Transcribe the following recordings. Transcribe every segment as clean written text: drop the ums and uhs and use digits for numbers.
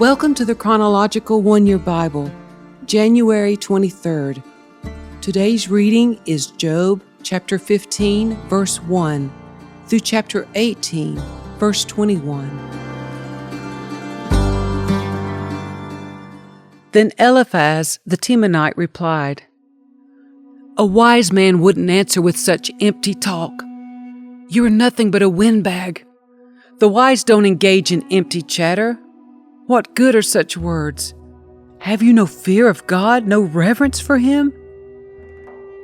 Welcome to the Chronological One-Year Bible, January 23rd. Today's reading is Job chapter 15, verse 1, through chapter 18, verse 21. Then Eliphaz the Temanite replied, "A wise man wouldn't answer with such empty talk. You are nothing but a windbag. The wise don't engage in empty chatter. What good are such words? Have you no fear of God, no reverence for Him?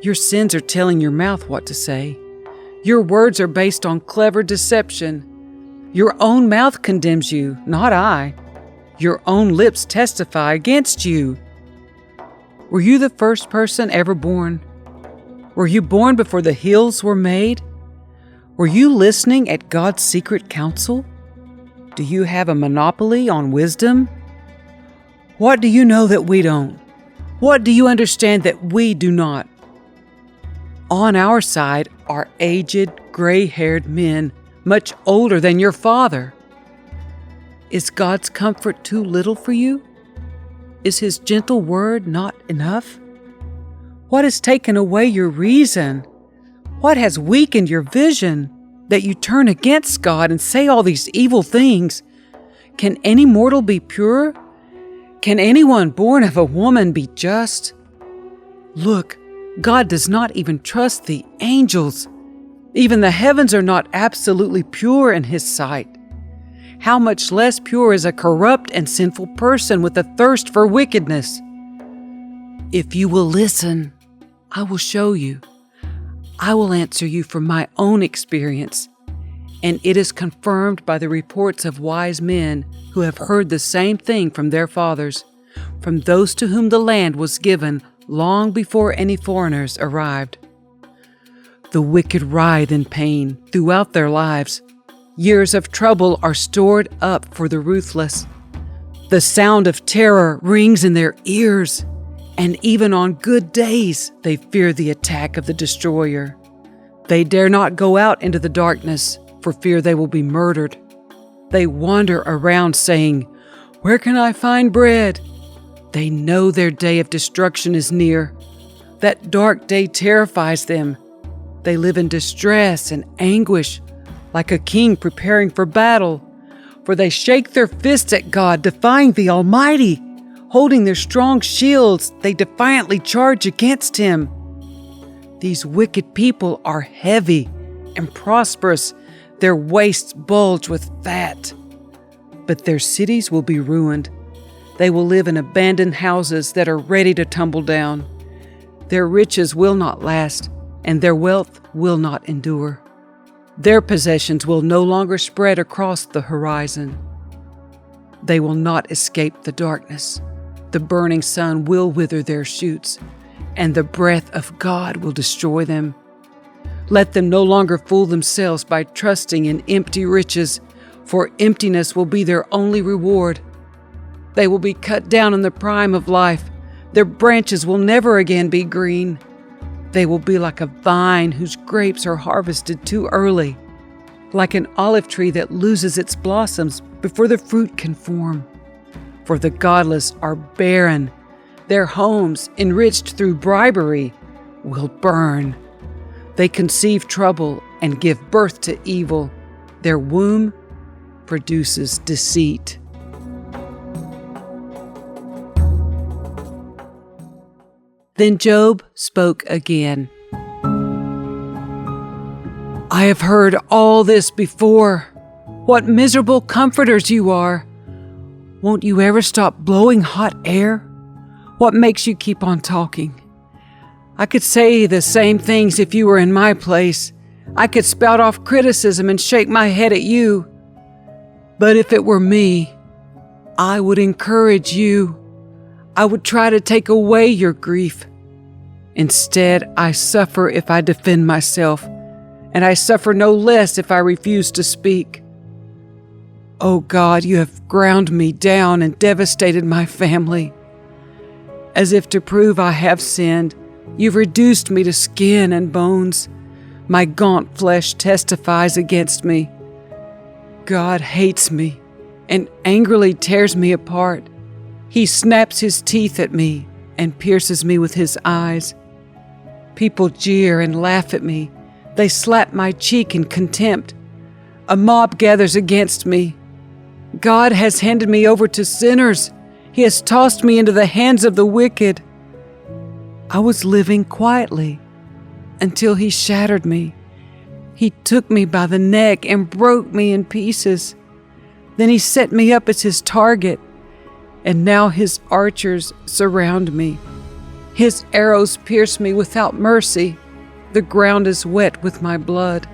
Your sins are telling your mouth what to say. Your words are based on clever deception. Your own mouth condemns you, not I. Your own lips testify against you. Were you the first person ever born? Were you born before the hills were made? Were you listening at God's secret counsel? Do you have a monopoly on wisdom? What do you know that we don't? What do you understand that we do not? On our side are aged, gray-haired men, much older than your father. Is God's comfort too little for you? Is His gentle word not enough? What has taken away your reason? What has weakened your vision, that you turn against God and say all these evil things? Can any mortal be pure? Can anyone born of a woman be just? Look, God does not even trust the angels. Even the heavens are not absolutely pure in His sight. How much less pure is a corrupt and sinful person with a thirst for wickedness? If you will listen, I will show you. I will answer you from my own experience, and it is confirmed by the reports of wise men who have heard the same thing from their fathers, from those to whom the land was given long before any foreigners arrived. The wicked writhe in pain throughout their lives. Years of trouble are stored up for the ruthless. The sound of terror rings in their ears, and even on good days they fear the attack of the destroyer. They dare not go out into the darkness for fear they will be murdered. They wander around saying, "Where can I find bread?" They know their day of destruction is near. That dark day terrifies them. They live in distress and anguish, like a king preparing for battle. For they shake their fists at God, defying the Almighty. Holding their strong shields, they defiantly charge against Him. These wicked people are heavy and prosperous. Their waists bulge with fat. But their cities will be ruined. They will live in abandoned houses that are ready to tumble down. Their riches will not last, and their wealth will not endure. Their possessions will no longer spread across the horizon. They will not escape the darkness. The burning sun will wither their shoots, and the breath of God will destroy them. Let them no longer fool themselves by trusting in empty riches, for emptiness will be their only reward. They will be cut down in the prime of life. Their branches will never again be green. They will be like a vine whose grapes are harvested too early, like an olive tree that loses its blossoms before the fruit can form. For the godless are barren. Their homes, enriched through bribery, will burn. They conceive trouble and give birth to evil. Their womb produces deceit. Then Job spoke again. "I have heard all this before. What miserable comforters you are! Won't you ever stop blowing hot air? What makes you keep on talking? I could say the same things if you were in my place. I could spout off criticism and shake my head at you. But if it were me, I would encourage you. I would try to take away your grief. Instead, I suffer if I defend myself, and I suffer no less if I refuse to speak. Oh God, you have ground me down and devastated my family. As if to prove I have sinned, you've reduced me to skin and bones. My gaunt flesh testifies against me. God hates me. and angrily tears me apart. He snaps his teeth at me and pierces me with his eyes. People jeer and laugh at me. They slap my cheek in contempt. A mob gathers against me. God has handed me over to sinners. He has tossed me into the hands of the wicked. I was living quietly until he shattered me. He took me by the neck and broke me in pieces. Then he set me up as his target, and now his archers surround me. His arrows pierce me without mercy. The ground is wet with my blood.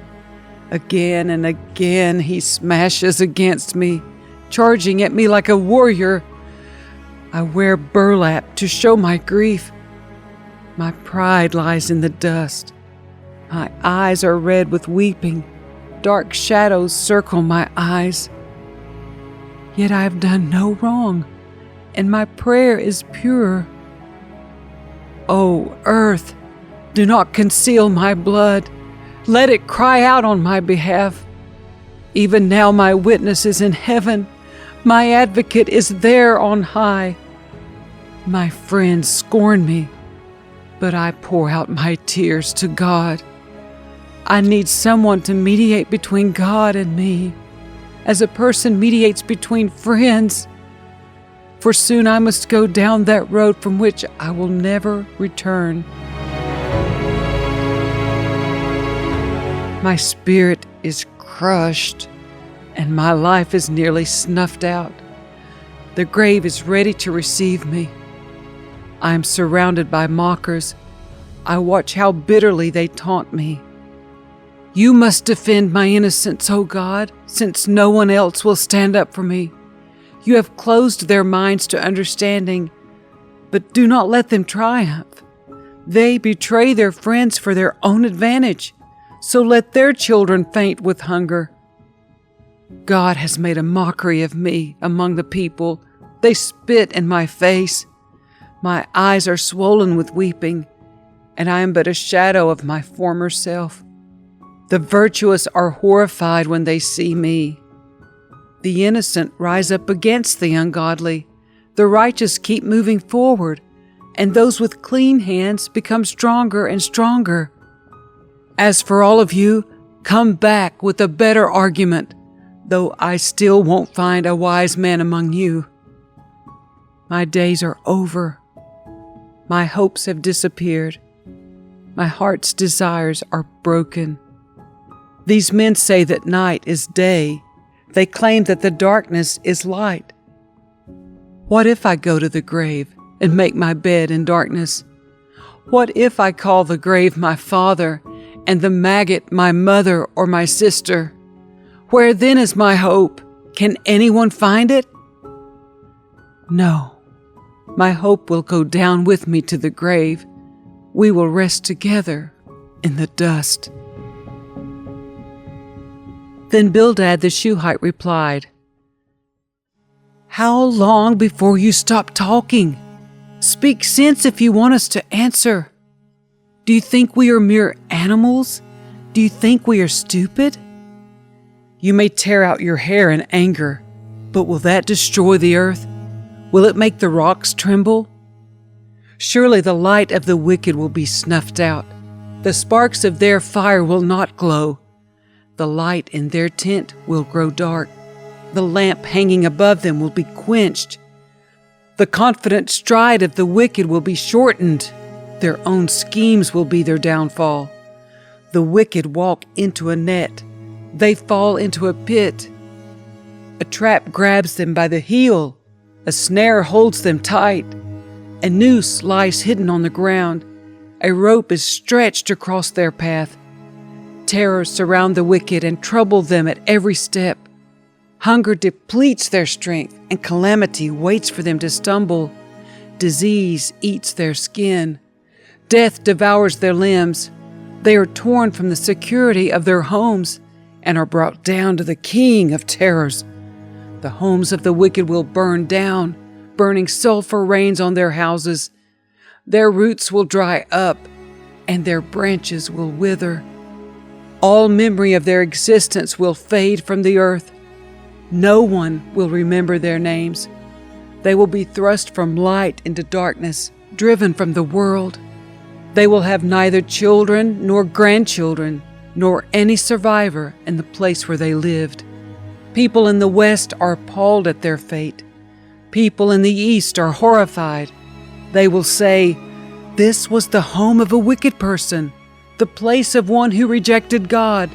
Again and again he smashes against me, charging at me like a warrior. I wear burlap to show my grief. My pride lies in the dust. My eyes are red with weeping. Dark shadows circle my eyes. Yet I have done no wrong, and my prayer is pure. O earth, do not conceal my blood. Let it cry out on my behalf. Even now my witness is in heaven. My advocate is there on high. My friends scorn me, but I pour out my tears to God. I need someone to mediate between God and me, as a person mediates between friends. For soon I must go down that road from which I will never return. My spirit is crushed, and my life is nearly snuffed out. The grave is ready to receive me. I am surrounded by mockers. I watch how bitterly they taunt me. You must defend my innocence, O God, since no one else will stand up for me. You have closed their minds to understanding, but do not let them triumph. They betray their friends for their own advantage, so let their children faint with hunger. God has made a mockery of me among the people. They spit in my face. My eyes are swollen with weeping, and I am but a shadow of my former self. The virtuous are horrified when they see me. The innocent rise up against the ungodly. The righteous keep moving forward, and those with clean hands become stronger and stronger. As for all of you, come back with a better argument, though I still won't find a wise man among you. My days are over. My hopes have disappeared. My heart's desires are broken. These men say that night is day. They claim that the darkness is light. What if I go to the grave and make my bed in darkness? What if I call the grave my father and the maggot my mother or my sister? Where then is my hope? Can anyone find it? No, my hope will go down with me to the grave. We will rest together in the dust. Then Bildad the Shuhite replied, How long before you stop talking? Speak sense if you want us to answer. Do you think we are mere animals? Do you think we are stupid? You may tear out your hair in anger, but will that destroy the earth? Will it make the rocks tremble? Surely the light of the wicked will be snuffed out. The sparks of their fire will not glow. The light in their tent will grow dark. The lamp hanging above them will be quenched. The confident stride of the wicked will be shortened. Their own schemes will be their downfall. The wicked walk into a net. They fall into a pit. A trap grabs them by the heel. A snare holds them tight. A noose lies hidden on the ground. A rope is stretched across their path. Terrors surround the wicked and trouble them at every step. Hunger depletes their strength, and calamity waits for them to stumble. Disease eats their skin. Death devours their limbs. They are torn from the security of their homes and are brought down to the king of terrors. The homes of the wicked will burn down. Burning sulfur rains on their houses. Their roots will dry up, and their branches will wither. All memory of their existence will fade from the earth. No one will remember their names. They will be thrust from light into darkness, driven from the world. They will have neither children nor grandchildren, nor any survivor in the place where they lived. People in the West are appalled at their fate. People in the East are horrified. They will say, "This was the home of a wicked person, the place of one who rejected God.